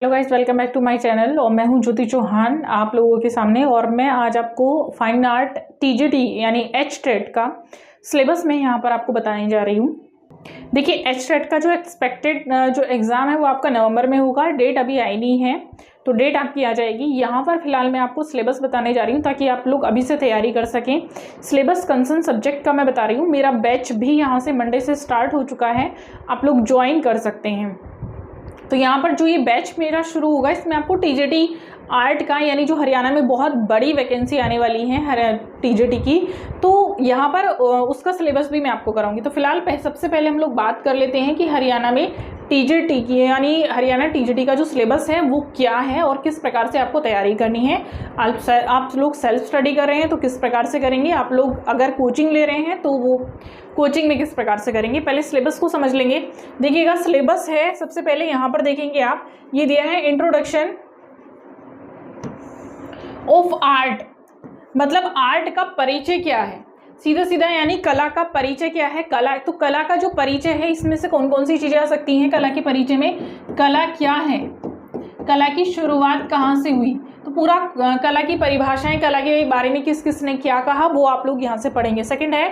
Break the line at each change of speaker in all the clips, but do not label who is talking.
Hello guys, welcome back to my channel. और मैं हूं ज्योति चौहान आप लोगों के सामने। और मैं आज आपको फाइन आर्ट टीजीटी यानी एच-टेट का सिलेबस में यहां पर आपको बताने जा रही हूं। देखिए, एच-टेट का जो एक्सपेक्टेड जो एग्ज़ाम है वो आपका नवंबर में होगा। डेट अभी आई नहीं है, तो डेट आपकी आ जाएगी। यहाँ पर फिलहाल मैं आपको सिलेबस बताने जा रही हूँ ताकि आप लोग अभी से तैयारी कर सकें। सिलेबस कंसर्न सब्जेक्ट का मैं बता रही हूँ। मेरा बैच भी यहाँ से मंडे से स्टार्ट हो चुका है, आप लोग ज्वाइन कर सकते हैं। तो यहाँ पर जो ये बैच मेरा शुरू होगा, इसमें आपको टीजीटी आर्ट का यानी जो हरियाणा में बहुत बड़ी वैकेंसी आने वाली है टीजीटी की, तो यहाँ पर उसका सिलेबस भी मैं आपको कराऊंगी। तो फिलहाल सबसे पहले हम लोग बात कर लेते हैं कि हरियाणा में टीजीटी की यानी हरियाणा टीजीटी का जो सिलेबस है वो क्या है और किस प्रकार से आपको तैयारी करनी है। आप लोग सेल्फ स्टडी कर रहे हैं तो किस प्रकार से करेंगे, आप लोग अगर कोचिंग ले रहे हैं तो वो कोचिंग में किस प्रकार से करेंगे। पहले सिलेबस को समझ लेंगे। देखिएगा, सिलेबस है, सबसे पहले यहाँ पर देखेंगे आप, ये दिया है इंट्रोडक्शन ऑफ आर्ट, मतलब आर्ट का परिचय क्या है, सीधा सीधा यानी कला का परिचय क्या है। कला, तो कला का जो परिचय है इसमें से कौन कौन सी चीजें आ सकती हैं कला के परिचय में। कला क्या है, कला की शुरुआत कहाँ से हुई, तो पूरा कला की परिभाषाएं, कला के बारे में किस किस ने क्या कहा, वो आप लोग यहाँ से पढ़ेंगे। सेकंड है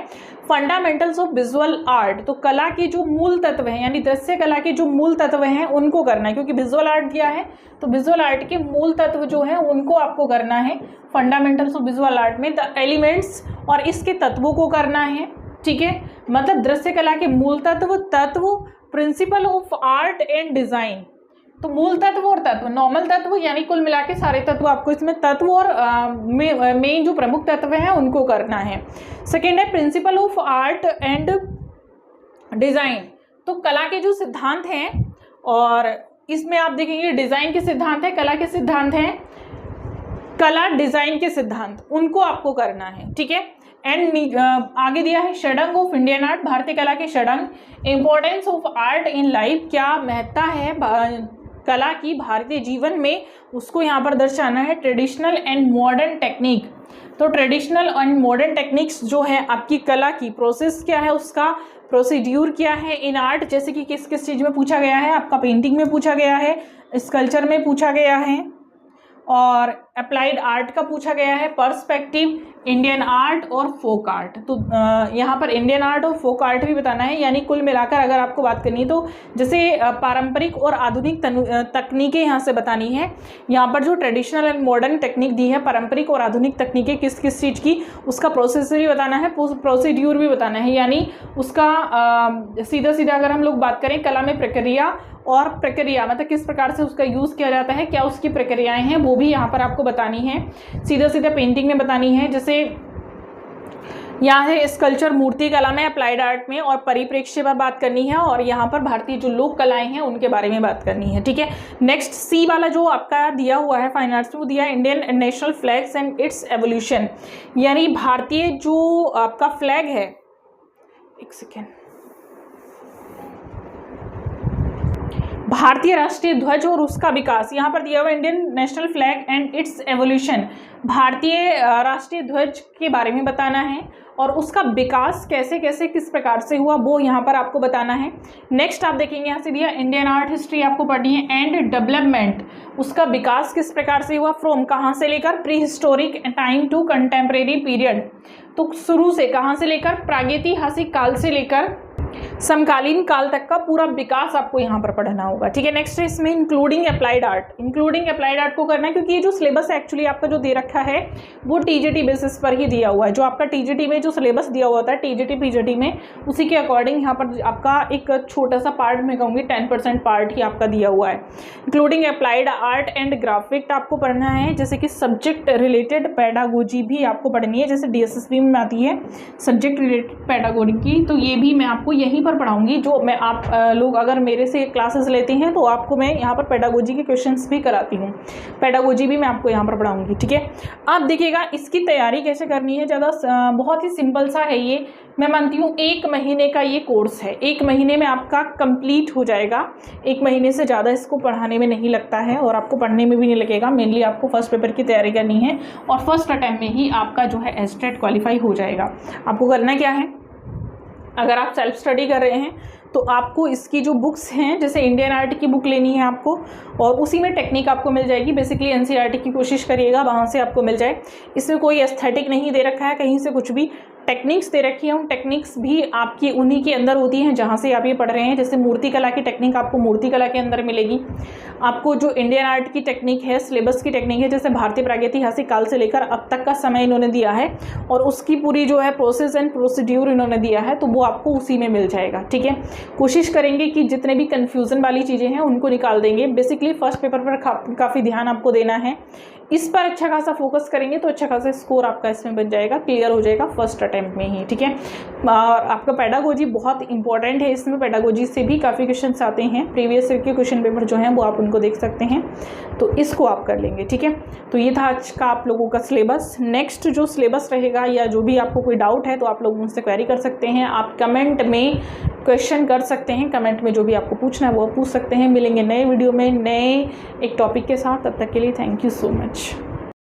फंडामेंटल्स ऑफ विजुअल आर्ट, तो कला के जो मूल तत्व हैं यानी दृश्य कला के जो मूल तत्व हैं उनको करना है, क्योंकि विजुअल आर्ट दिया है तो विजुअल आर्ट के मूल तत्व जो है उनको आपको करना है। फंडामेंटल्स ऑफ विजुअल आर्ट में द एलिमेंट्स और इसके तत्वों को करना है, ठीक है। मतलब दृश्य कला के मूल तत्व, principle of art and design, तो मूल तत्व और तत्व, नॉर्मल तत्व यानी कुल मिला के सारे तत्व आपको इसमें तत्व और मेन जो प्रमुख तत्व हैं उनको करना है। सेकेंड है principle of art and design, तो कला के जो सिद्धांत हैं, और इसमें आप देखेंगे डिजाइन के सिद्धांत है, कला के सिद्धांत हैं, कला डिजाइन के सिद्धांत, उनको आपको करना है, ठीक है। एंड आगे दिया है षडंग ऑफ इंडियन आर्ट, भारतीय कला के षडंग, importance of art in life, क्या महत्ता है कला की भारतीय जीवन में, उसको यहाँ पर दर्शाना है। ट्रेडिशनल एंड मॉडर्न टेक्निक, तो ट्रेडिशनल एंड मॉडर्न टेक्निक्स जो है आपकी कला की प्रोसेस क्या है, उसका प्रोसीड्यूर क्या है इन आर्ट, जैसे कि किस किस चीज़ में पूछा गया है, आपका पेंटिंग में पूछा गया है, स्कल्पचर में पूछा गया है, और अप्लाइड आर्ट का पूछा गया है, पर्सपेक्टिव, इंडियन आर्ट और फोक आर्ट। तो यहाँ पर इंडियन आर्ट और फोक आर्ट भी बताना है, यानी कुल मिलाकर अगर आपको बात करनी है तो जैसे पारंपरिक और आधुनिक तकनीकें यहाँ से बतानी है। यहाँ पर जो ट्रेडिशनल एंड मॉडर्न टेक्निक दी है, पारंपरिक और आधुनिक तकनीकें किस किस चीज़ की, उसका प्रोसेस भी बताना है, प्रोसीड्यूर भी बताना है, यानी उसका सीधा सीधा अगर हम लोग बात करें कला में प्रक्रिया और प्रक्रिया, मतलब किस प्रकार से उसका यूज़ किया जाता है, क्या उसकी प्रक्रियाएं हैं, वो भी यहाँ पर आपको बतानी है। सीधा सीधा पेंटिंग में बतानी है, जैसे यहाँ है स्कल्पचर मूर्ति कला में, अप्लाइड आर्ट में, और परिप्रेक्ष्य पर बात करनी है, और यहाँ पर भारतीय जो लोक कलाएं हैं उनके बारे में बात करनी है, ठीक है। नेक्स्ट सी वाला जो आपका दिया हुआ है फाइन आर्ट्स में, वो दिया है Indian national flags and it's evolution, यानी भारतीय जो आपका फ्लैग है, एक सेकेंड, भारतीय राष्ट्रीय ध्वज और उसका विकास, यहाँ पर दिया हुआ Indian national flag and it's evolution, भारतीय राष्ट्रीय ध्वज के बारे में बताना है, और उसका विकास कैसे कैसे किस प्रकार से हुआ वो यहाँ पर आपको बताना है। नेक्स्ट आप देखेंगे यहाँ से दिया इंडियन आर्ट हिस्ट्री आपको पढ़नी है, एंड डेवलपमेंट, उसका विकास किस प्रकार से हुआ, फ्रॉम, कहाँ से लेकर, prehistoric time to contemporary period, तो शुरू से कहाँ से लेकर, प्रागैतिहासिक काल से लेकर समकालीन काल तक का पूरा विकास आपको यहाँ पर पढ़ना होगा, ठीक है। नेक्स्ट है इसमें including applied art, including applied art को करना है, क्योंकि ये जो सिलेबस एक्चुअली आपका जो दे रखा है वो टीजीटी बेसिस पर ही दिया हुआ है। जो आपका टीजीटी में जो सिलेबस दिया हुआ था टीजीटी पीजीटी में, उसी के अकॉर्डिंग यहाँ पर आपका एक छोटा सा पार्ट में कहूँगी 10% पार्ट ही आपका दिया हुआ है। Including applied art and graphic आपको पढ़ना है, जैसे कि सब्जेक्ट रिलेटेड पैडागोजी भी आपको पढ़नी है, जैसे DSSP में आती है सब्जेक्ट रिलेटेड पैडागोजी, तो ये भी मैं आपको यहीं पर पढ़ाऊंगी। जो मैं आप लोग अगर मेरे से क्लासेस लेते हैं तो आपको मैं यहाँ पर पेडागोजी के क्वेश्चंस भी कराती हूँ, पेडागोजी भी मैं आपको यहाँ पर पढ़ाऊंगी, ठीक है। आप देखिएगा इसकी तैयारी कैसे करनी है, ज़्यादा बहुत ही सिंपल सा है ये, मैं मानती हूँ 1 महीने का ये कोर्स है, 1 महीने में आपका कंप्लीट हो जाएगा। 1 महीने से ज़्यादा इसको पढ़ाने में नहीं लगता है और आपको पढ़ने में भी नहीं लगेगा। मेनली आपको फर्स्ट पेपर की तैयारी करनी है और फर्स्ट अटैम्प्ट में ही आपका जो है एच-टेट क्वालिफाई हो जाएगा। आपको करना क्या है, अगर आप सेल्फ स्टडी कर रहे हैं तो आपको इसकी जो बुक्स हैं, जैसे इंडियन आर्ट की बुक लेनी है आपको, और उसी में टेक्निक आपको मिल जाएगी। बेसिकली एनसीईआरटी की कोशिश करिएगा वहाँ से आपको मिल जाए। इसमें कोई एस्थेटिक नहीं दे रखा है कहीं से, कुछ भी टेक्निक्स दे रखी है। उन टेक्निक्स भी आपकी उन्हीं के अंदर होती हैं जहाँ से आप ये पढ़ रहे हैं। जैसे मूर्ति कला की टेक्निक आपको मूर्ति कला के अंदर मिलेगी। आपको जो इंडियन आर्ट की टेक्निक है, सिलेबस की टेक्निक है, जैसे भारतीय प्रागैतिहासिक काल से लेकर अब तक का समय इन्होंने दिया है और उसकी पूरी जो है प्रोसेस एंड प्रोसीड्यूर इन्होंने दिया है, तो वो आपको उसी में मिल जाएगा। ठीक है, कोशिश करेंगे कि जितने भी कन्फ्यूज़न वाली चीज़ें हैं उनको निकाल देंगे। बेसिकली फर्स्ट पेपर पर काफ़ी ध्यान आपको देना है, इस पर अच्छा खासा फोकस करेंगे तो अच्छा खासा स्कोर आपका इसमें बन जाएगा, क्लियर हो जाएगा फर्स्ट अटेम्प्ट में ही। ठीक है, और आपका पेडागोजी बहुत इंपॉर्टेंट है, इसमें पेडागोजी से भी काफ़ी क्वेश्चंस आते हैं। प्रीवियस ईयर के क्वेश्चन पेपर जो हैं वो आप उनको देख सकते हैं, तो इसको आप कर लेंगे। ठीक है, तो ये था आज का आप लोगों का सिलेबस। नेक्स्ट जो सिलेबस रहेगा या जो भी आपको कोई डाउट है तो आप लोग मुझसे क्वेरी कर सकते हैं, आप कमेंट में क्वेश्चन कर सकते हैं, कमेंट में जो भी आपको पूछना है वो पूछ सकते हैं। मिलेंगे नए वीडियो में नए एक टॉपिक के साथ, तब तक के लिए थैंक यू सो मच।